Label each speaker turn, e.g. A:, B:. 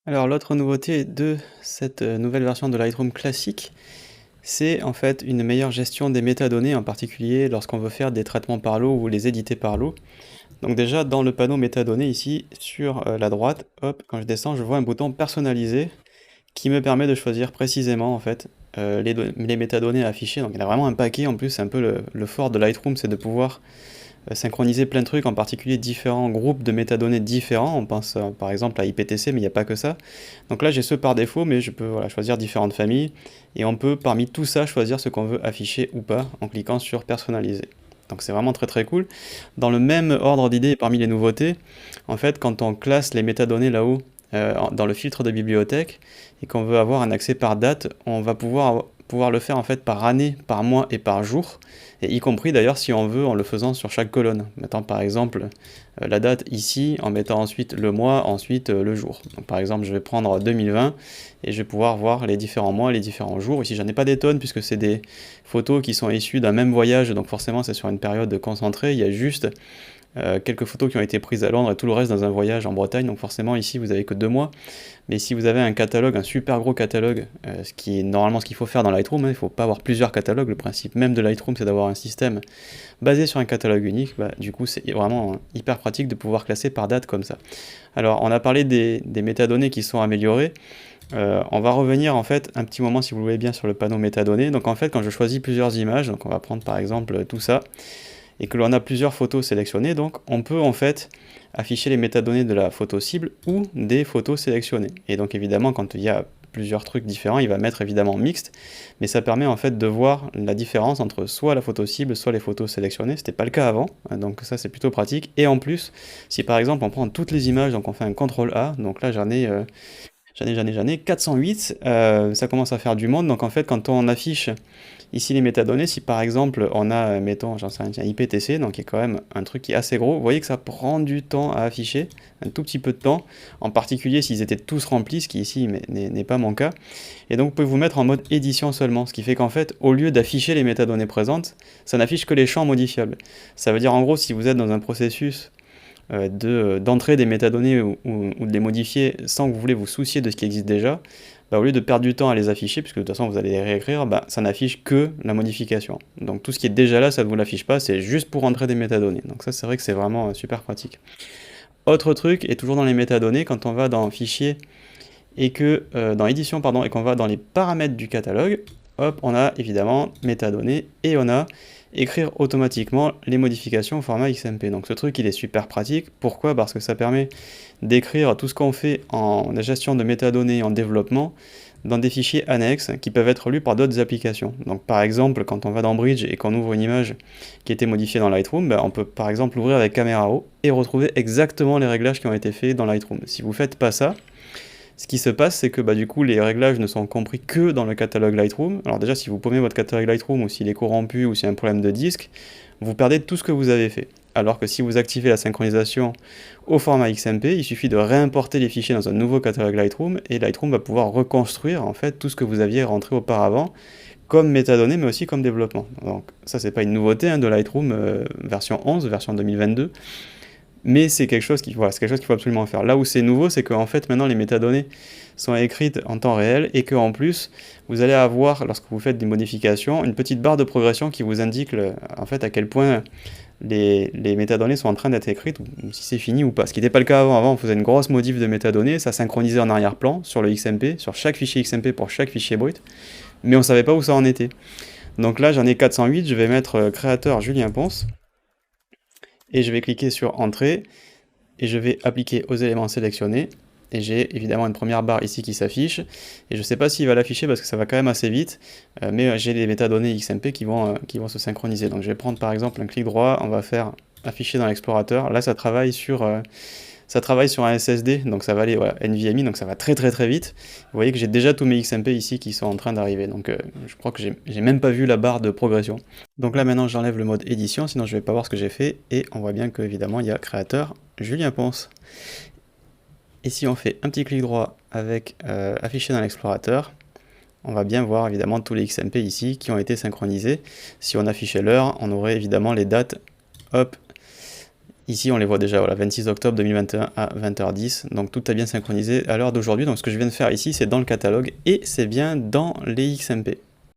A: Alors l'autre nouveauté de cette nouvelle version de Lightroom classique, c'est en fait une meilleure gestion des métadonnées, en particulier lorsqu'on veut faire des traitements par lot ou les éditer par lot. Donc déjà dans le panneau métadonnées ici, sur la droite, hop, quand je descends, je vois un bouton personnalisé qui me permet de choisir précisément en fait les métadonnées à afficher. Donc il y en a vraiment un paquet, en plus c'est un peu le fort de Lightroom, c'est de pouvoir synchroniser plein de trucs, en particulier différents groupes de métadonnées différents. On pense par exemple à IPTC, mais il n'y a pas que ça. Donc là j'ai ceux par défaut, mais je peux voilà, choisir différentes familles, et on peut parmi tout ça choisir ce qu'on veut afficher ou pas en cliquant sur personnaliser. Donc c'est vraiment très très cool. Dans le même ordre d'idées et parmi les nouveautés, en fait quand on classe les métadonnées là-haut, dans le filtre de bibliothèque, et qu'on veut avoir un accès par date, on va pouvoir le faire en fait par année, par mois et par jour, et y compris d'ailleurs si on veut en le faisant sur chaque colonne, mettant par exemple la date ici, en mettant ensuite le mois, ensuite le jour. Donc par exemple je vais prendre 2020 et je vais pouvoir voir les différents mois, les différents jours. Ici j'en ai pas des tonnes puisque c'est des photos qui sont issues d'un même voyage, donc forcément c'est sur une période concentrée, il y a juste quelques photos qui ont été prises à Londres et tout le reste dans un voyage en Bretagne, donc forcément ici vous avez que 2 mois. Mais si vous avez un catalogue, un super gros catalogue, ce qui est normalement ce qu'il faut faire dans Lightroom, hein, il ne faut pas avoir plusieurs catalogues, le principe même de Lightroom c'est d'avoir un système basé sur un catalogue unique, bah, du coup c'est vraiment hyper pratique de pouvoir classer par date comme ça. Alors on a parlé des métadonnées qui sont améliorées. On va revenir en fait un petit moment si vous le voulez bien sur le panneau métadonnées. Donc en fait quand je choisis plusieurs images, donc on va prendre par exemple tout ça, et que l'on a plusieurs photos sélectionnées, donc on peut en fait afficher les métadonnées de la photo cible ou des photos sélectionnées. Et donc évidemment quand il y a plusieurs trucs différents, il va mettre évidemment mixte, mais ça permet en fait de voir la différence entre soit la photo cible, soit les photos sélectionnées. C'était pas le cas avant, donc ça c'est plutôt pratique. Et en plus, si par exemple on prend toutes les images, donc on fait un CTRL A, donc là j'en ai 408, ça commence à faire du monde, donc en fait quand on affiche ici les métadonnées, si par exemple on a, mettons, j'en sais rien, IPTC, donc qui est quand même un truc qui est assez gros, vous voyez que ça prend du temps à afficher, un tout petit peu de temps, en particulier s'ils étaient tous remplis, ce qui ici n'est pas mon cas. Et donc vous pouvez vous mettre en mode édition seulement, ce qui fait qu'en fait, au lieu d'afficher les métadonnées présentes, ça n'affiche que les champs modifiables. Ça veut dire en gros, si vous êtes dans un processus d'entrée des métadonnées ou de les modifier sans que vous voulez vous soucier de ce qui existe déjà, bah, au lieu de perdre du temps à les afficher, puisque de toute façon vous allez les réécrire, bah, ça n'affiche que la modification. Donc tout ce qui est déjà là, ça ne vous l'affiche pas, c'est juste pour entrer des métadonnées. Donc ça c'est vrai que c'est vraiment super pratique. Autre truc, et toujours dans les métadonnées, quand on va dans Fichier et que dans Édition pardon, et qu'on va dans les paramètres du catalogue, hop, on a évidemment métadonnées et on a écrire automatiquement les modifications au format XMP. Donc ce truc il est super pratique. Pourquoi? Parce que ça permet d'écrire tout ce qu'on fait en gestion de métadonnées en développement dans des fichiers annexes qui peuvent être lus par d'autres applications. Donc par exemple, quand on va dans Bridge et qu'on ouvre une image qui a été modifiée dans Lightroom, ben, on peut par exemple l'ouvrir avec Camera Raw et retrouver exactement les réglages qui ont été faits dans Lightroom. Si vous ne faites pas ça, ce qui se passe, c'est que bah, du coup, les réglages ne sont compris que dans le catalogue Lightroom. Alors déjà, si vous paumez votre catalogue Lightroom, ou s'il est corrompu, ou s'il y a un problème de disque, vous perdez tout ce que vous avez fait. Alors que si vous activez la synchronisation au format XMP, il suffit de réimporter les fichiers dans un nouveau catalogue Lightroom, et Lightroom va pouvoir reconstruire en fait tout ce que vous aviez rentré auparavant, comme métadonnées, mais aussi comme développement. Donc ça, c'est pas une nouveauté hein, de Lightroom version 11, version 2022. Mais c'est quelque chose voilà, c'est quelque chose qu'il faut absolument faire. Là où c'est nouveau, c'est qu'en fait, maintenant, les métadonnées sont écrites en temps réel et qu'en plus, vous allez avoir, lorsque vous faites des modifications, une petite barre de progression qui vous indique en fait à quel point les métadonnées sont en train d'être écrites, ou si c'est fini ou pas. Ce qui n'était pas le cas avant. Avant, on faisait une grosse modif de métadonnées, ça synchronisait en arrière-plan sur le XMP, sur chaque fichier XMP pour chaque fichier brut, mais on ne savait pas où ça en était. Donc là, j'en ai 408, je vais mettre créateur Julien Ponce, et je vais cliquer sur Entrée, et je vais appliquer aux éléments sélectionnés, et j'ai évidemment une première barre ici qui s'affiche, et je ne sais pas s'il va l'afficher parce que ça va quand même assez vite, mais j'ai les métadonnées XMP qui vont se synchroniser. Donc je vais prendre par exemple un clic droit, on va faire afficher dans l'explorateur, là ça travaille sur un SSD, donc ça va aller, voilà, NVMe, donc ça va très très très vite. Vous voyez que j'ai déjà tous mes XMP ici qui sont en train d'arriver, donc je crois que j'ai même pas vu la barre de progression. Donc là maintenant j'enlève le mode édition, sinon je vais pas voir ce que j'ai fait, et on voit bien que évidemment il y a créateur Julien Ponce. Et si on fait un petit clic droit avec afficher dans l'explorateur, on va bien voir évidemment tous les XMP ici qui ont été synchronisés. Si on affichait l'heure, on aurait évidemment les dates, hop, Ici, on les voit déjà, voilà, 26 octobre 2021 à 20h10, donc tout est bien synchronisé à l'heure d'aujourd'hui. Donc ce que je viens de faire ici, c'est dans le catalogue et c'est bien dans les XMP.